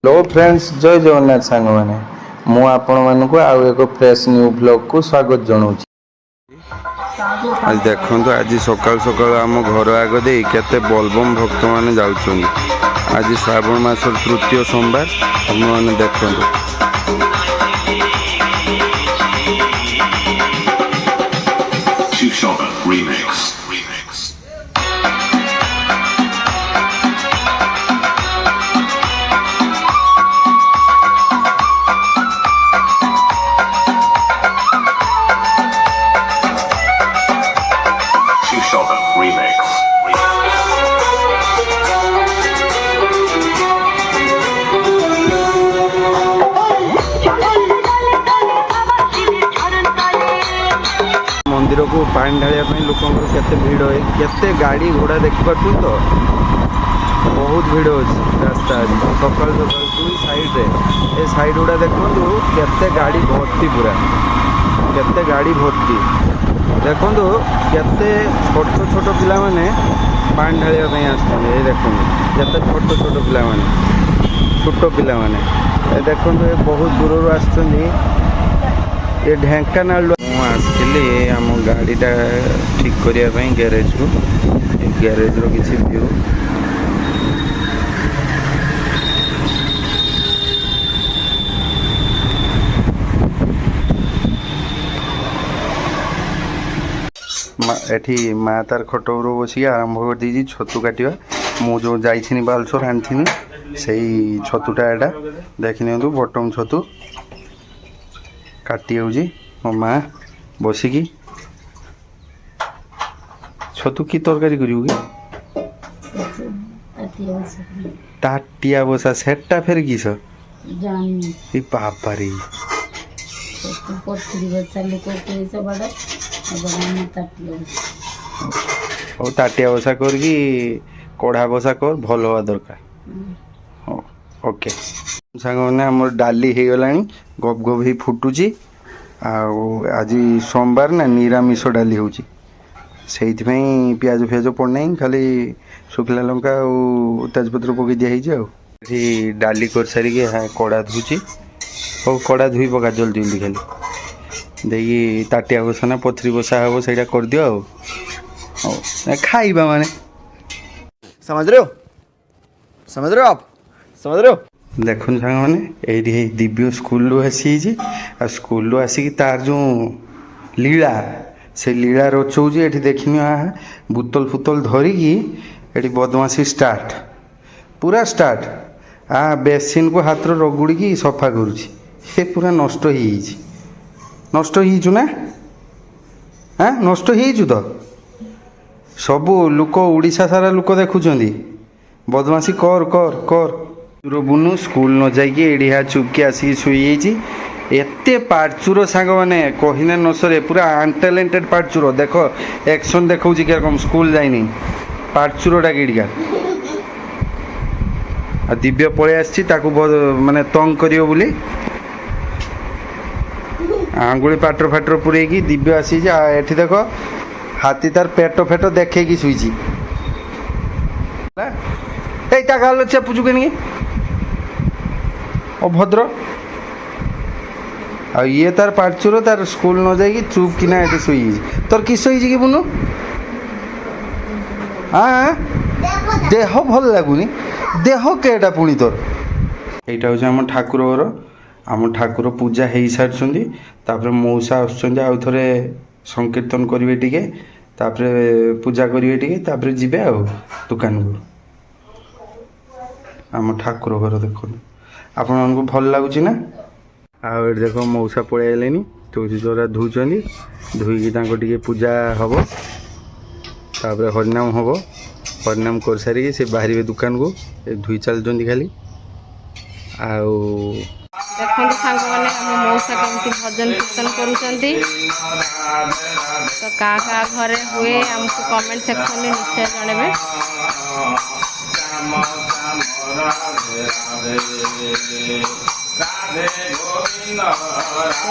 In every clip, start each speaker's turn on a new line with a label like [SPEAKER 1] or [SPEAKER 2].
[SPEAKER 1] Hello friends जय जगन्नाथ सांग मैंने मु आपण मानक आउ एक फ्रेश न्यू ब्लॉग को स्वागत जनाऊँ।
[SPEAKER 2] आज देखो आज सकाल सकाल आम घर आग दे केते बोलबम भक्त मैंने जाऊँ। आज श्रावण मास तृतीय सोमवार मैंने देखो मंदिर को पानी ढालिया लोक केते भीड़ है केते गाड़ी घोड़ा देखिपार तो बहुत भीड़ अच्छे रास्ता आज सकाल सकाल दुई साइड रे ए साइड गुड़ा देखो केते गाड़ी भर्ती पूरा केते गाड़ी भर्ती देखो केते छोट छोट पिला माने पानी ढालिया आसते देखो केते छोट छोट पिला माने छोट पिला माने देखो बहुत दूर आसुँच ये ढेंकानाल आसली आम गाड़ीटा ठीक करने ग्यारेज को ग्यारेज रो किसी व्यू एठी माँ तार खटर बस आरंभ कर दी छतु काटा मु जो जाइनी बालसोर आनी से छतुटा एटा देखने बटम छतु काटी मो माँ बसिकी छतु की तरकारी करी ताटिया बसा सेटा फेर किस पापारी ताटिया बसा कर कढ़ा बसा कर भल हवा दरकार ओके सांग मैंने आम डाली हो गला गप गप ही फुटुची आज सोमवार ना निरामिष डाली हो पियाज फियाज पड़ना खाली शुखला लंका और तेजपत्र पकई दिखाई डाली कर सारिक कड़ा धुची हो कड़ा धुई पका जल्दी जल्दी खाली देखिए ताटिया बसा पथरी बसा हम से कर दियो खाइबा माने
[SPEAKER 3] समझ रहे हो आप समझ रहे हो
[SPEAKER 2] देखो सांग मैंने ये दिव्य स्कूल आसी स्कूल आसिक तार जो लीला से लीला रचौजी ये देखनी बोतल फुतल धरिकी ये बदमाशी स्टार्ट पूरा स्टार्ट बेसिन को हाथ रगुड़ी सफा करुँचे पूरा नष्ट नष्ट ना हाँ नष्ट तो सबू लोक ओडिशा सारा लोक देखुं बदमाशी कर कर कर बुनु स्कूल न जाइए चुपके आसिक शुई एते पार्चुर सांग मैंने कहने न सरे पूरा अनटैलेंटेड पार्चुर देख एक्शन देखा क्या स्कूल जाइनी पार्चुरटा किड़िका दिव्य पलि आसी माने तंग करियो बोली आंगुली पाटर फाटर पुरेकी दिव्य आसी एठी देख हाथी तार पेट फेट देखे शुई गाल चेपुचु के अभद्र ये तार पार्चुर तार स्कूल न जाइए चुप किना ये शुई तोर किस कि बुनु हाँ देह भल लगुनि देह केटा पुणी तोर यहाँ हूँ आम ठाकुर घर आम ठाकुर पूजा हो सारी मौसा आउ थे संकीर्तन करेंगे टिके पूजा करेंगे टिके जीवे आ दुकान को आम ठाकुर घर देखो आपण भल लगुच ना आउ देख मौसा पलि आए तुलसी चौरा धुँच धुईकी टे पूजा हम तापर हरिनाम हम हरिनाम कर सारी से बाहर दुकान को धुई चलती खाली
[SPEAKER 4] देखो सांग मैंने आम मौसा कमी भजन कीर्तन करुँच तो क्या घरे हुए आमको कमेंट सेक्शन में निश्चय जनइबे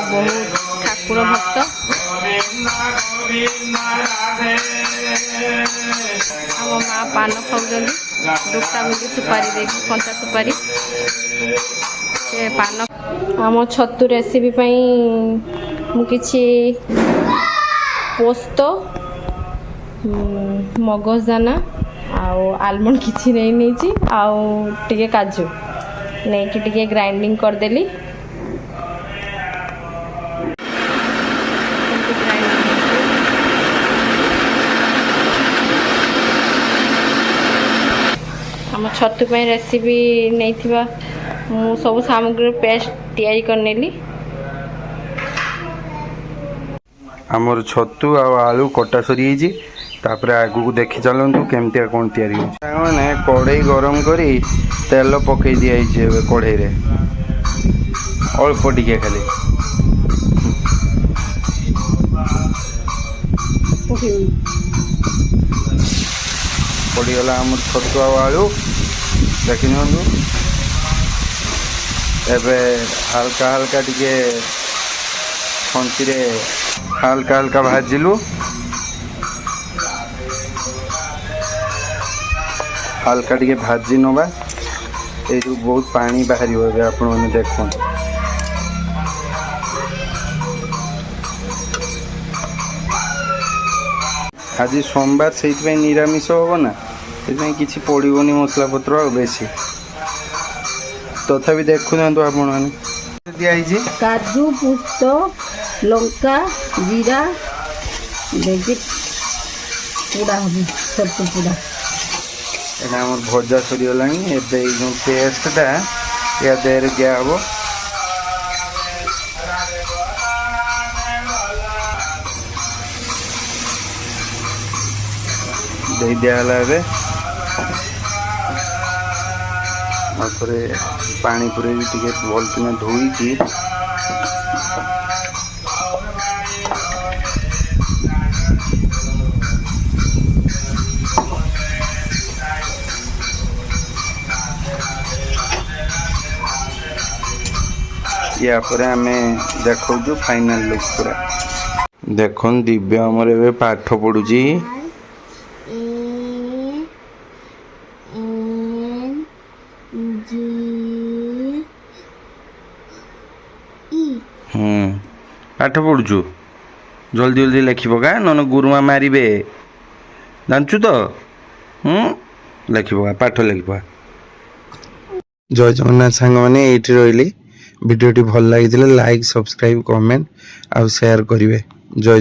[SPEAKER 4] बहुत ठाकुर भक्त आम माँ पान खाऊँ दुटा मिली सुपारी दे कंचा सुपारी ପାନ ଆମ ଛତୁ ରେସିପି ପାଇଁ ମୁଁ କିଛି ପୋସ୍ତ ମଗଜଦାନା ଆଉ ଆଲମଣ୍ଡ କିଛି ନେଇଛି ଆଉ ଟିକେ କାଜୁ ନେଇକି ଟିକେ ଗ୍ରାଇଣ୍ଡିଙ୍ଗ କରିଦେଲି। ଆମ ଛତୁ ପାଇଁ ରେସିପି ନେଇଥିବା ମୁଁ ସବୁ ସାମଗ୍ରୀ ପେଷ୍ଟ ତିଆରି କରିନେଲି।
[SPEAKER 2] ଆମର ଛତୁ ଆଉ ଆଳୁ କଟା ସରିଯାଇଛି। ତାପରେ ଆଗକୁ ଦେଖି ଚାଲନ୍ତୁ କେମିତିଆ କ'ଣ ତିଆରି ହେଉଛି। ସାଙ୍ଗମାନେ କଢ଼େଇ ଗରମ କରି ତେଲ ପକାଇ ଦିଆଯାଇଛି ଏବେ କଢ଼େଇରେ, ଅଳ୍ପ ଟିକେ ଖାଲି। ପଡ଼ିଗଲା ଆମର ଛତୁ ଆଉ ଆଳୁ, ଦେଖି ନିଅନ୍ତୁ। ଏବେ ହାଲକା ହାଲକା ଟିକେ ଖଞ୍ଚିରେ ହାଲକା ହାଲକା ଭାଜିଲୁ। ହାଲକା ଟିକେ ଭାଜି ନେବା। ଏଇଠୁ ବହୁତ ପାଣି ବାହାରିବ ଏବେ ଆପଣମାନେ ଦେଖନ୍ତୁ। ଆଜି ସୋମବାର, ସେଇଥିପାଇଁ ନିରାମିଷ ହେବ ନା, ସେଥିପାଇଁ କିଛି ପଡ଼ିବନି ମସଲା ପତ୍ର ଆଉ ବେଶୀ। ତଥାପି ଦେଖୁଥାନ୍ତୁ ଆପଣମାନେ ଦିଆହେଇଛି
[SPEAKER 5] କାଜୁ ପୁସ୍ତ ଲଙ୍କା ଜିରା ଦେଇକି ପୋଡ଼ା ହେବ ଛତୁ ପୋଡ଼ା।
[SPEAKER 2] ଏଇଟା ଆମର ଭଜା ସରିଗଲାଣି। ଏବେ ଏଇ ଯେଉଁ ପେଷ୍ଟଟା ୟା ଦେହରେ ଦିଆହେବ। ଦେଇ ଦିଆହେଲା ଏବେ। ତାପରେ ପାଣି ପୁରେଇକି ଟିକେ ଭଲକିନା ଧୋଇକି ୟା ପରେ ଆମେ ଦେଖାଉଛୁ ଫାଇନାଲ ଲୁକ୍ ପୁରା। ଦେଖନ୍ତୁ ଦିବ୍ୟ ଆମର ଏବେ ପାଠ ପଢ଼ୁଛି। ପାଠ ପଢ଼ୁଛୁ, ଜଲ୍ଦି ଜଲ୍ଦି ଲେଖିବ କା, ନହେଲେ ଗୁରୁମା ମାରିବେ, ଜାଣିଛୁ ତ? ଲେଖିବ, ପାଠ ଲେଖିବ। ଜୟ ଜଗନ୍ନାଥ ସାଙ୍ଗମାନେ, ଏଇଠି ରହିଲି। ଭିଡ଼ିଓଟି ଭଲ ଲାଗିଥିଲେ ଲାଇକ୍, ସବସ୍କ୍ରାଇବ୍, କମେଣ୍ଟ ଆଉ ସେୟାର କରିବେ। ଜୟ